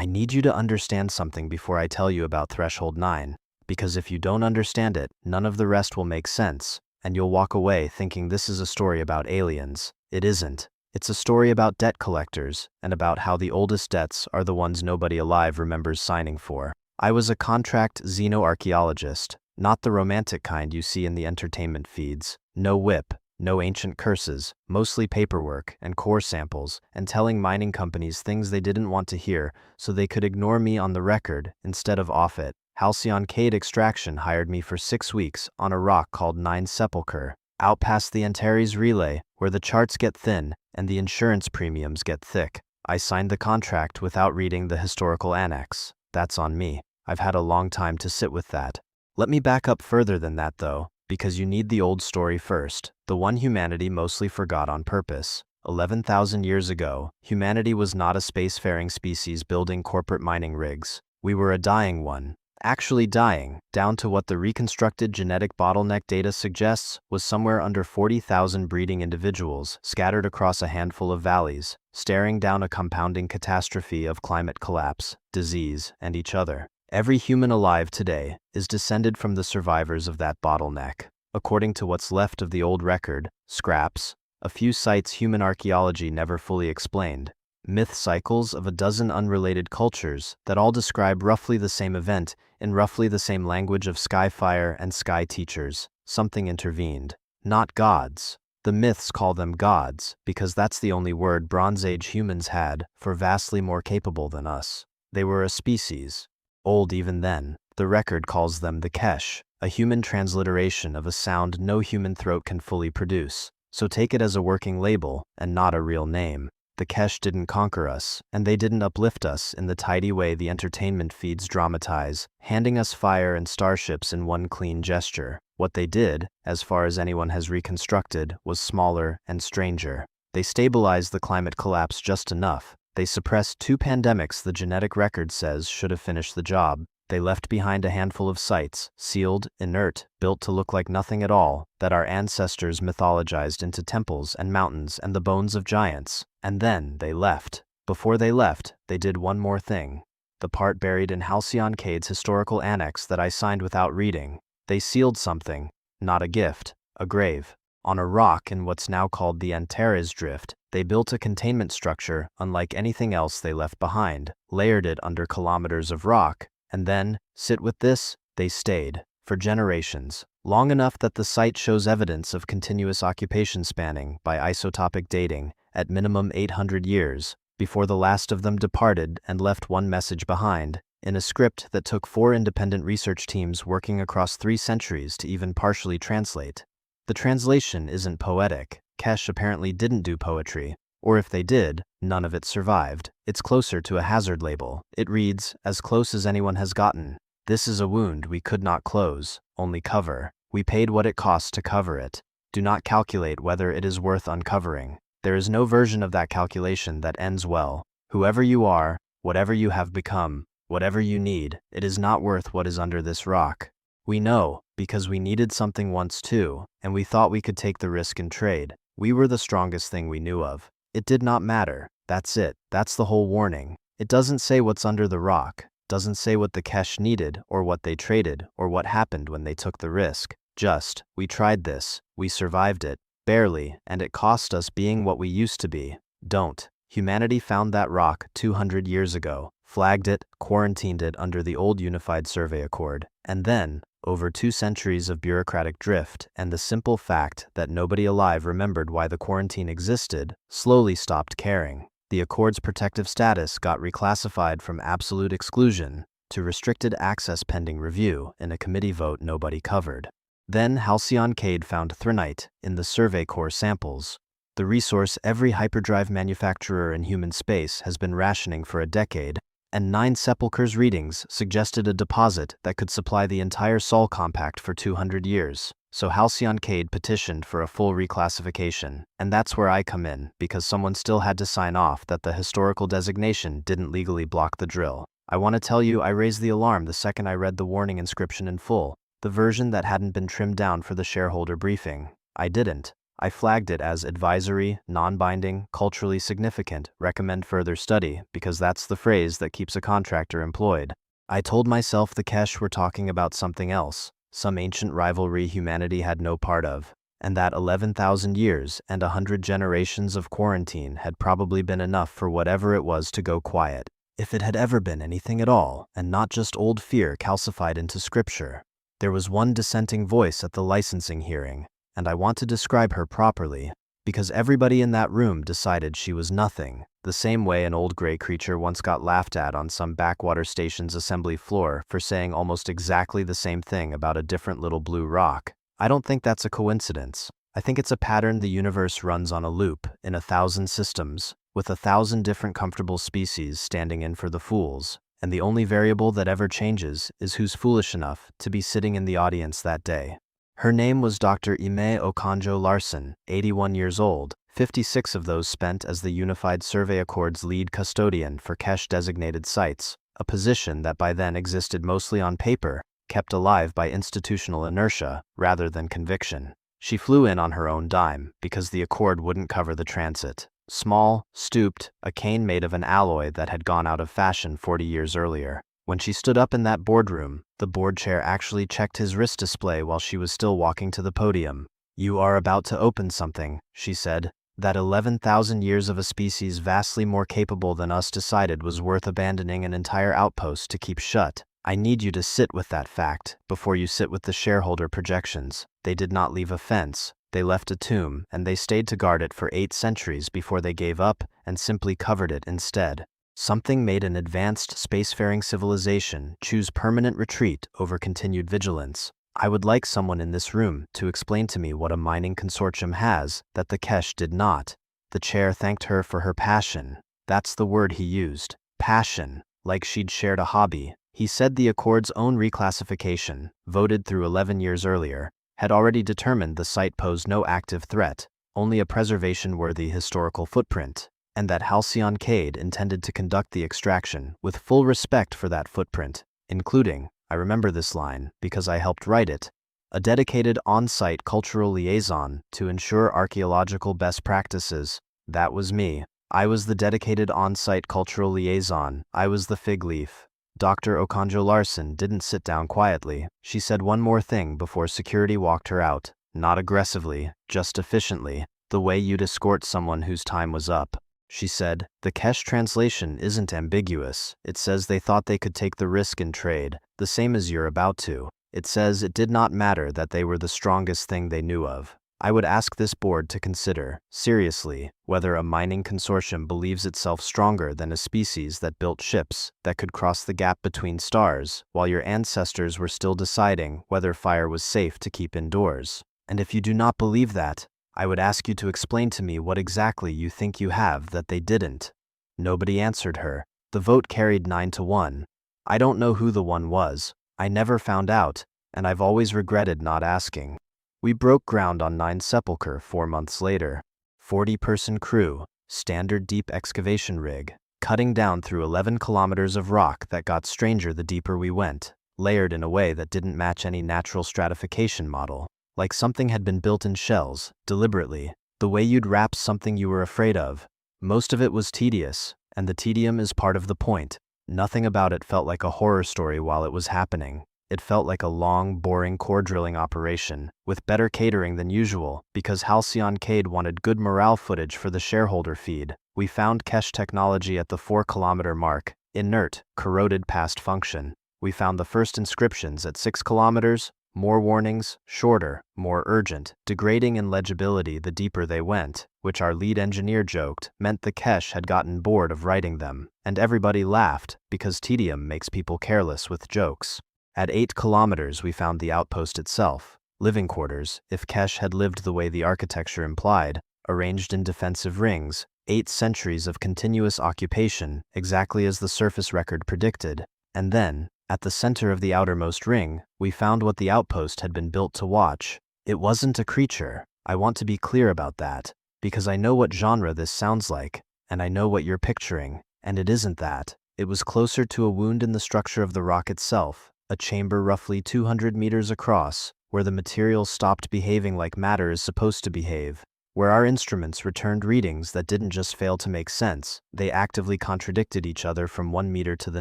I need you to understand something before I tell you about Threshold 9, because if you don't understand it, none of the rest will make sense, and you'll walk away thinking this is a story about aliens. It isn't. It's a story about debt collectors, and about how the oldest debts are the ones nobody alive remembers signing for. I was a contract xenoarchaeologist, not the romantic kind you see in the entertainment feeds. No whip, no ancient curses, mostly paperwork and core samples, and telling mining companies things they didn't want to hear so they could ignore me on the record instead of off it. Halcyon Cade Extraction hired me for 6 weeks on a rock called Nine Sepulchre, out past the Antares Relay, where the charts get thin and the insurance premiums get thick. I signed the contract without reading the historical annex. That's on me. I've had a long time to sit with that. Let me back up further than that though, because you need the old story first, the one humanity mostly forgot on purpose. 11,000 years ago, humanity was not a spacefaring species building corporate mining rigs. We were a dying one. Actually dying, down to what the reconstructed genetic bottleneck data suggests was somewhere under 40,000 breeding individuals scattered across a handful of valleys, staring down a compounding catastrophe of climate collapse, disease, and each other. Every human alive today is descended from the survivors of that bottleneck. According to what's left of the old record, scraps, a few sites human archaeology never fully explained, myth cycles of a dozen unrelated cultures that all describe roughly the same event in roughly the same language of skyfire and sky teachers. Something intervened. Not gods. The myths call them gods because that's the only word Bronze Age humans had for vastly more capable than us. They were a species. Old even then. The record calls them the Kesh, a human transliteration of a sound no human throat can fully produce. So take it as a working label and not a real name. The Kesh didn't conquer us, and they didn't uplift us in the tidy way the entertainment feeds dramatize, handing us fire and starships in one clean gesture. What they did, as far as anyone has reconstructed, was smaller and stranger. They stabilized the climate collapse just enough. They suppressed 2 pandemics the genetic record says should have finished the job. They left behind a handful of sites, sealed, inert, built to look like nothing at all, that our ancestors mythologized into temples and mountains and the bones of giants. And then they left. Before they left, they did one more thing. The part buried in Halcyon Cade's historical annex that I signed without reading. They sealed something, not a gift, a grave. On a rock in what's now called the Antares Drift, they built a containment structure unlike anything else they left behind, layered it under kilometers of rock, and then, sit with this, they stayed, for generations, long enough that the site shows evidence of continuous occupation spanning, by isotopic dating, at minimum 800 years, before the last of them departed and left one message behind, in a script that took 4 independent research teams working across 3 centuries to even partially translate. The translation isn't poetic. Kesh apparently didn't do poetry. Or if they did, none of it survived. It's closer to a hazard label. It reads, as close as anyone has gotten. This is a wound we could not close, only cover. We paid what it cost to cover it. Do not calculate whether it is worth uncovering. There is no version of that calculation that ends well. Whoever you are, whatever you have become, whatever you need, it is not worth what is under this rock. We know, because we needed something once too, and we thought we could take the risk and trade. We were the strongest thing we knew of. It did not matter. That's it. That's the whole warning. It doesn't say what's under the rock, doesn't say what the Kesh needed, or what they traded, or what happened when they took the risk. Just, we tried this, we survived it, barely, and it cost us being what we used to be. Don't. Humanity found that rock 200 years ago, flagged it, quarantined it under the old Unified Survey Accord, and then, over 2 centuries of bureaucratic drift and the simple fact that nobody alive remembered why the quarantine existed, slowly stopped caring. The Accord's protective status got reclassified from absolute exclusion to restricted access pending review in a committee vote nobody covered. Then Halcyon Cade found threnite in the Survey Corps samples, the resource every hyperdrive manufacturer in human space has been rationing for a decade, and Nine Sepulchre's readings suggested a deposit that could supply the entire Sol compact for 200 years. So Halcyon Cade petitioned for a full reclassification, and that's where I come in, because someone still had to sign off that the historical designation didn't legally block the drill. I want to tell you I raised the alarm the second I read the warning inscription in full, the version that hadn't been trimmed down for the shareholder briefing. I didn't. I flagged it as advisory, non-binding, culturally significant, recommend further study, because that's the phrase that keeps a contractor employed. I told myself the Kesh were talking about something else, some ancient rivalry humanity had no part of, and that 11,000 years and 100 generations of quarantine had probably been enough for whatever it was to go quiet. If it had ever been anything at all, and not just old fear calcified into scripture. There was one dissenting voice at the licensing hearing, and I want to describe her properly, because everybody in that room decided she was nothing, the same way an old gray creature once got laughed at on some backwater station's assembly floor for saying almost exactly the same thing about a different little blue rock. I don't think that's a coincidence. I think it's a pattern the universe runs on a loop, in 1,000 systems, with 1,000 different comfortable species standing in for the fools, and the only variable that ever changes is who's foolish enough to be sitting in the audience that day. Her name was Dr. Ime Okonjo-Larsen, 81 years old, 56 of those spent as the Unified Survey Accord's lead custodian for Kesh-designated sites, a position that by then existed mostly on paper, kept alive by institutional inertia rather than conviction. She flew in on her own dime because the Accord wouldn't cover the transit. Small, stooped, a cane made of an alloy that had gone out of fashion 40 years earlier. When she stood up in that boardroom, the board chair actually checked his wrist display while she was still walking to the podium. "You are about to open something," she said, "that 11,000 years of a species vastly more capable than us decided was worth abandoning an entire outpost to keep shut. I need you to sit with that fact before you sit with the shareholder projections. They did not leave a fence. They left a tomb, and they stayed to guard it for 8 centuries before they gave up and simply covered it instead. Something made an advanced spacefaring civilization choose permanent retreat over continued vigilance. I would like someone in this room to explain to me what a mining consortium has that the Kesh did not." The chair thanked her for her passion. That's the word he used. Passion. Like she'd shared a hobby. He said the Accord's own reclassification, voted through 11 years earlier, had already determined the site posed no active threat, only a preservation-worthy historical footprint, and that Halcyon Cade intended to conduct the extraction with full respect for that footprint, including, I remember this line because I helped write it, a dedicated on-site cultural liaison to ensure archaeological best practices. That was me. I was the dedicated on-site cultural liaison. I was the fig leaf. Dr. Okonjo-Larsen didn't sit down quietly. She said one more thing before security walked her out. Not aggressively, just efficiently, the way you'd escort someone whose time was up. She said, "The Kesh translation isn't ambiguous. It says they thought they could take the risk in trade, the same as you're about to. It says it did not matter that they were the strongest thing they knew of. I would ask this board to consider, seriously, whether a mining consortium believes itself stronger than a species that built ships that could cross the gap between stars, while your ancestors were still deciding whether fire was safe to keep indoors. And if you do not believe that, I would ask you to explain to me what exactly you think you have that they didn't." Nobody answered her. The vote carried 9-1. I don't know who the one was. I never found out, and I've always regretted not asking. We broke ground on 9 Sepulchre 4 months later. 40-person crew, standard deep excavation rig, cutting down through 11 kilometers of rock that got stranger the deeper we went, layered in a way that didn't match any natural stratification model, like something had been built in shells, deliberately, the way you'd wrap something you were afraid of. Most of it was tedious, and the tedium is part of the point. Nothing about it felt like a horror story while it was happening. It felt like a long, boring core drilling operation, with better catering than usual, because Halcyon Cade wanted good morale footage for the shareholder feed. We found Kesh technology at the 4-kilometer mark, inert, corroded past function. We found the first inscriptions at 6 kilometers, more warnings, shorter, more urgent, degrading in legibility the deeper they went, which our lead engineer joked meant the Kesh had gotten bored of writing them, and everybody laughed, because tedium makes people careless with jokes. At 8 kilometers we found the outpost itself, living quarters, if Kesh had lived the way the architecture implied, arranged in defensive rings, 8 centuries of continuous occupation, exactly as the surface record predicted. And then, at the center of the outermost ring, we found what the outpost had been built to watch. It wasn't a creature. I want to be clear about that, because I know what genre this sounds like, and I know what you're picturing, and it isn't that. It was closer to a wound in the structure of the rock itself, a chamber roughly 200 meters across, where the material stopped behaving like matter is supposed to behave. where our instruments returned readings that didn't just fail to make sense, they actively contradicted each other from 1 meter to the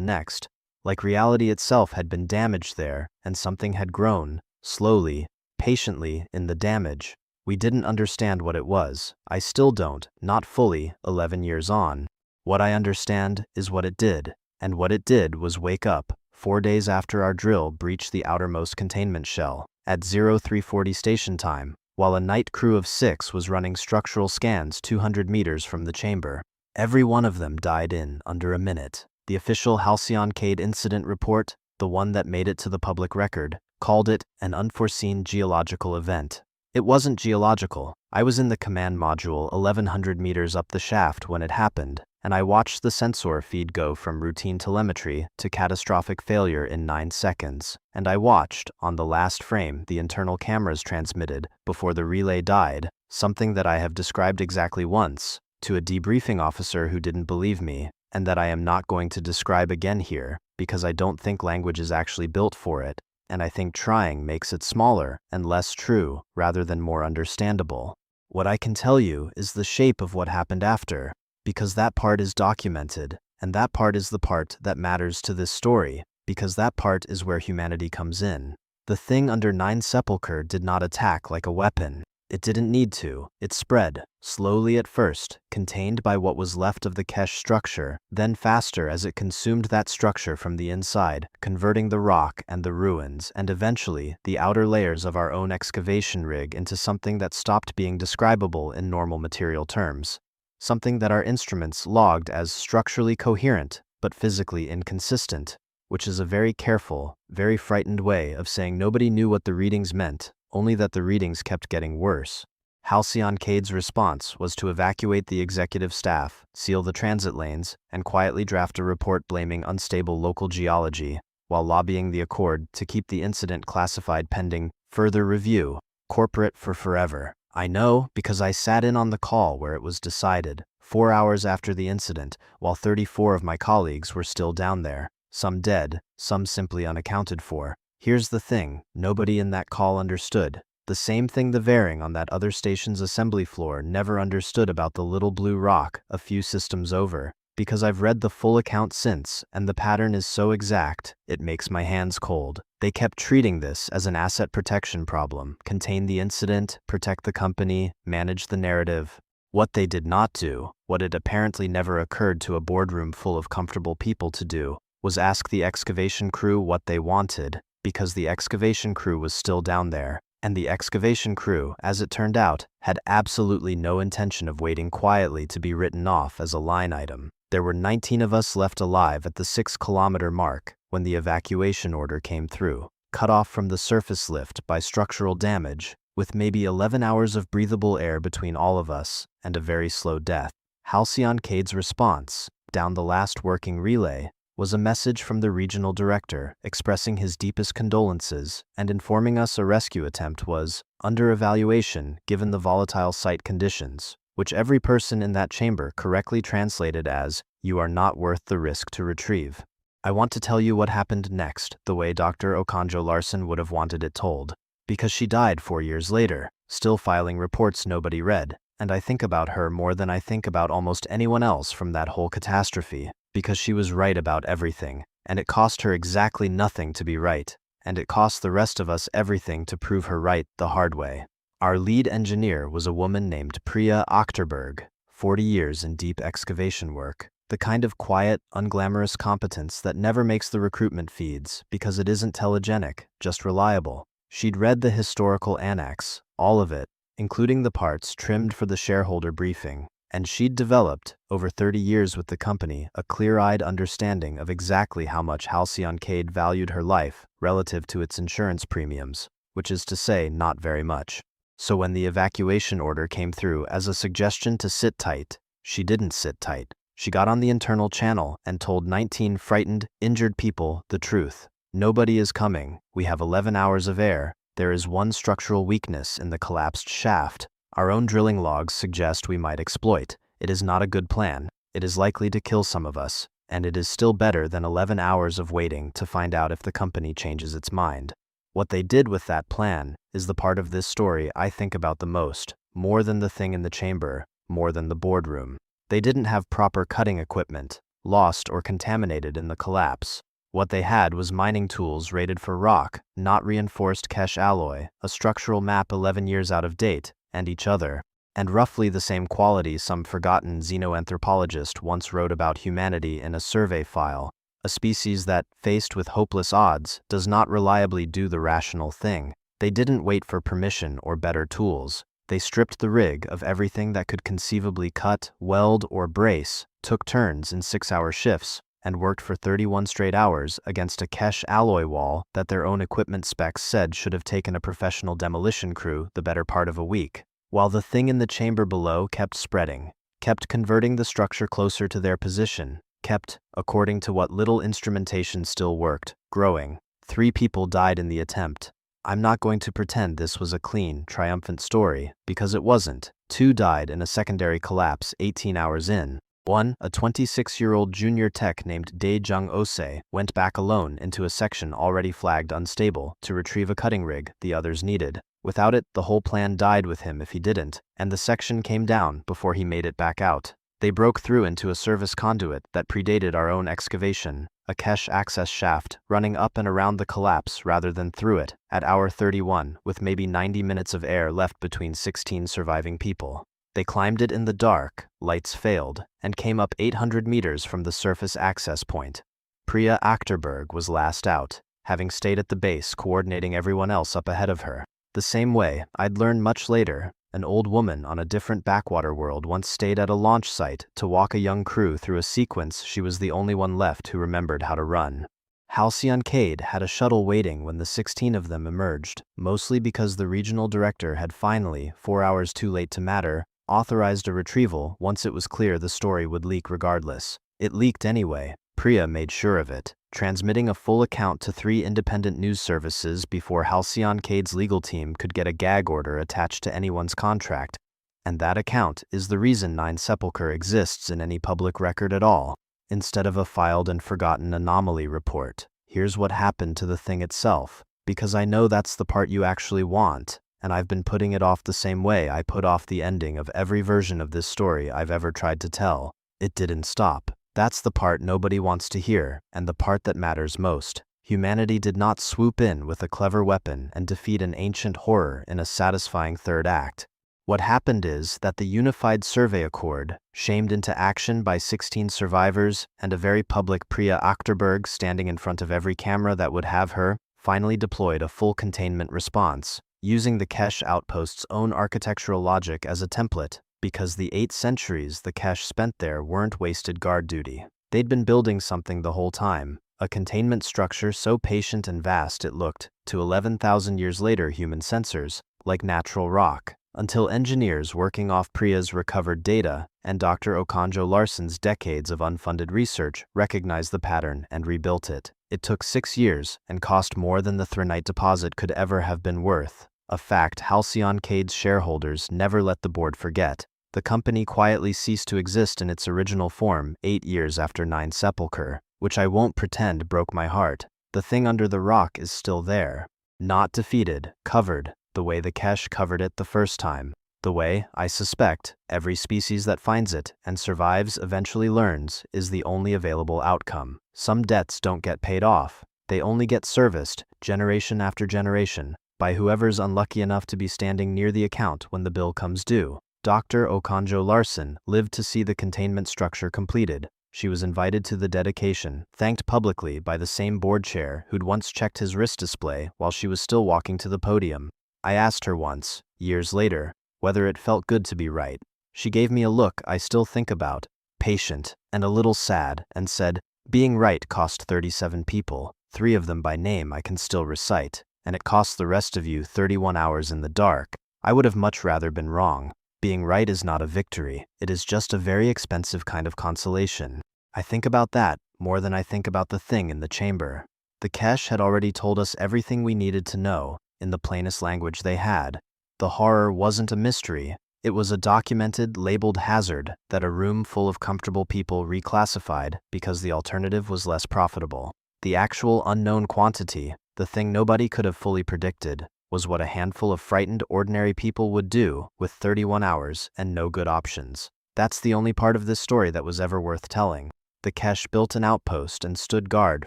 next, like reality itself had been damaged there, and something had grown, slowly, patiently, in the damage. We didn't understand what it was. I still don't, not fully, 11 years on. What I understand is what it did, and what it did was wake up, 4 days after our drill breached the outermost containment shell, at 0340 station time, while a night crew of 6 was running structural scans 200 meters from the chamber. Every one of them died in under a minute. The official Halcyon Cade incident report, the one that made it to the public record, called it an unforeseen geological event. It wasn't geological. I was in the command module 1100 meters up the shaft when it happened, and I watched the sensor feed go from routine telemetry to catastrophic failure in 9 seconds. And I watched, on the last frame the internal cameras transmitted before the relay died, something that I have described exactly once, to a debriefing officer who didn't believe me, and that I am not going to describe again here, because I don't think language is actually built for it, and I think trying makes it smaller and less true, rather than more understandable. What I can tell you is the shape of what happened after, because that part is documented, and that part is the part that matters to this story, because that part is where humanity comes in. The thing under 9 Sepulchre did not attack like a weapon. It didn't need to. It spread, slowly at first, contained by what was left of the cache structure, then faster as it consumed that structure from the inside, converting the rock and the ruins, and eventually the outer layers of our own excavation rig into something that stopped being describable in normal material terms. Something that our instruments logged as structurally coherent, but physically inconsistent, which is a very careful, very frightened way of saying nobody knew what the readings meant, only that the readings kept getting worse. Halcyon Cade's response was to evacuate the executive staff, seal the transit lanes, and quietly draft a report blaming unstable local geology, while lobbying the Accord to keep the incident classified pending further review, corporate for forever. I know because I sat in on the call where it was decided, 4 hours after the incident, while 34 of my colleagues were still down there, some dead, some simply unaccounted for. Here's the thing, nobody in that call understood. The same thing the Varing on that other station's assembly floor never understood about the little blue rock a few systems over, because I've read the full account since, and the pattern is so exact, it makes my hands cold. They kept treating this as an asset protection problem, contain the incident, protect the company, manage the narrative. What they did not do, what it apparently never occurred to a boardroom full of comfortable people to do, was ask the excavation crew what they wanted, because the excavation crew was still down there, and the excavation crew, as it turned out, had absolutely no intention of waiting quietly to be written off as a line item. There were 19 of us left alive at the 6-kilometer mark when the evacuation order came through, cut off from the surface lift by structural damage, with maybe 11 hours of breathable air between all of us, and a very slow death. Halcyon Cade's response, down the last working relay, was a message from the regional director expressing his deepest condolences and informing us a rescue attempt was under evaluation given the volatile site conditions, which every person in that chamber correctly translated as, "You are not worth the risk to retrieve." I want to tell you what happened next, the way Dr. Okonjo Larson would have wanted it told, because she died 4 years later, still filing reports nobody read, and I think about her more than I think about almost anyone else from that whole catastrophe, because she was right about everything, and it cost her exactly nothing to be right, and it cost the rest of us everything to prove her right the hard way. Our lead engineer was a woman named Priya Achterberg, 40 years in deep excavation work, the kind of quiet, unglamorous competence that never makes the recruitment feeds because it isn't telegenic, just reliable. She'd read the historical annex, all of it, including the parts trimmed for the shareholder briefing, and she'd developed, over 30 years with the company, a clear-eyed understanding of exactly how much Halcyon Cade valued her life relative to its insurance premiums, which is to say, not very much. So when the evacuation order came through as a suggestion to sit tight, she didn't sit tight. She got on the internal channel and told 19 frightened, injured people the truth. Nobody is coming. We have 11 hours of air. There is one structural weakness in the collapsed shaft. Our own drilling logs suggest we might exploit. It is not a good plan. It is likely to kill some of us, and it is still better than 11 hours of waiting to find out if the company changes its mind. What they did with that plan is the part of this story I think about the most, more than the thing in the chamber, more than the boardroom. They didn't have proper cutting equipment, lost or contaminated in the collapse. What they had was mining tools rated for rock, not reinforced Kesh alloy, a structural map 11 years out of date, and each other. And roughly the same quality some forgotten xenoanthropologist once wrote about humanity in a survey file, a species that, faced with hopeless odds, does not reliably do the rational thing. They didn't wait for permission or better tools. They stripped the rig of everything that could conceivably cut, weld, or brace, took turns in 6-hour shifts, and worked for 31 straight hours against a Kesh alloy wall that their own equipment specs said should have taken a professional demolition crew the better part of a week. While the thing in the chamber below kept spreading, kept converting the structure closer to their position, kept, according to what little instrumentation still worked, growing. 3 people died in the attempt. I'm not going to pretend this was a clean, triumphant story, because it wasn't. 2 died in a secondary collapse 18 hours in. 1, a 26-year-old junior tech named Dae-jung Osei, went back alone into a section already flagged unstable to retrieve a cutting rig the others needed. Without it, the whole plan died with him if he didn't, and the section came down before he made it back out. They broke through into a service conduit that predated our own excavation, a Kesh access shaft running up and around the collapse rather than through it, at hour 31, with maybe 90 minutes of air left between 16 surviving people. They climbed it in the dark, lights failed, and came up 800 meters from the surface access point. Priya Achterberg was last out, having stayed at the base coordinating everyone else up ahead of her. The same way, I'd learned much later, an old woman on a different backwater world once stayed at a launch site to walk a young crew through a sequence she was the only one left who remembered how to run. Halcyon Cade had a shuttle waiting when the 16 of them emerged, mostly because the regional director had finally, 4 hours too late to matter, authorized a retrieval once it was clear the story would leak regardless. It leaked anyway. Priya made sure of it, transmitting a full account to 3 independent news services before Halcyon Cade's legal team could get a gag order attached to anyone's contract. And that account is the reason Nine Sepulchre exists in any public record at all, instead of a filed and forgotten anomaly report. Here's what happened to the thing itself, because I know that's the part you actually want, and I've been putting it off the same way I put off the ending of every version of this story I've ever tried to tell. It didn't stop. That's the part nobody wants to hear, and the part that matters most. Humanity did not swoop in with a clever weapon and defeat an ancient horror in a satisfying third act. What happened is that the Unified Survey Accord, shamed into action by 16 survivors and a very public Priya Achterberg standing in front of every camera that would have her, finally deployed a full containment response, using the Kesh outpost's own architectural logic as a template, because the 8 centuries the Kesh spent there weren't wasted guard duty. They'd been building something the whole time, a containment structure so patient and vast it looked, to 11,000 years later human sensors, like natural rock, until engineers working off Priya's recovered data and Dr. Okonjo Larson's decades of unfunded research recognized the pattern and rebuilt it. It took 6 years and cost more than the threnite deposit could ever have been worth, a fact Halcyon Cade's shareholders never let the board forget. The company quietly ceased to exist in its original form 8 years after Nine Sepulchre, which I won't pretend broke my heart. The thing under the rock is still there. Not defeated, covered, the way the Kesh covered it the first time. The way, I suspect, every species that finds it and survives eventually learns is the only available outcome. Some debts don't get paid off. They only get serviced, generation after generation, by whoever's unlucky enough to be standing near the account when the bill comes due. Dr. Okonjo Larson lived to see the containment structure completed. She was invited to the dedication, thanked publicly by the same board chair who'd once checked his wrist display while she was still walking to the podium. I asked her once, years later, whether it felt good to be right. She gave me a look I still think about, patient and a little sad, and said, "Being right cost 37 people, 3 of them by name I can still recite, and it costs the rest of you 31 hours in the dark. I would have much rather been wrong. Being right is not a victory, it is just a very expensive kind of consolation." I think about that more than I think about the thing in the chamber. The Kesh had already told us everything we needed to know, in the plainest language they had. The horror wasn't a mystery, it was a documented, labeled hazard that a room full of comfortable people reclassified because the alternative was less profitable. The actual unknown quantity, the thing nobody could have fully predicted, was what a handful of frightened ordinary people would do with 31 hours and no good options. That's the only part of this story that was ever worth telling. The Kesh built an outpost and stood guard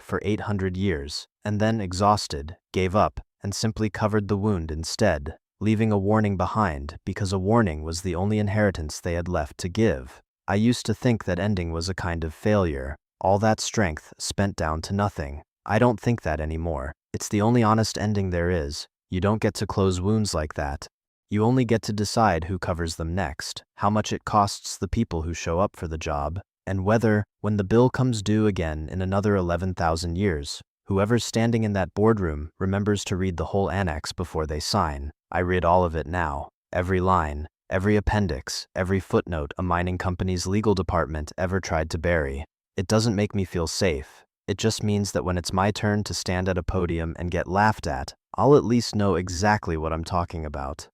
for 800 years, and then, exhausted, gave up and simply covered the wound instead, leaving a warning behind because a warning was the only inheritance they had left to give. I used to think that ending was a kind of failure, all that strength spent down to nothing. I don't think that anymore. It's the only honest ending there is. You don't get to close wounds like that. You only get to decide who covers them next, how much it costs the people who show up for the job, and whether, when the bill comes due again in another 11,000 years, whoever's standing in that boardroom remembers to read the whole annex before they sign. I read all of it now. Every line, every appendix, every footnote a mining company's legal department ever tried to bury. It doesn't make me feel safe. It just means that when it's my turn to stand at a podium and get laughed at, I'll at least know exactly what I'm talking about.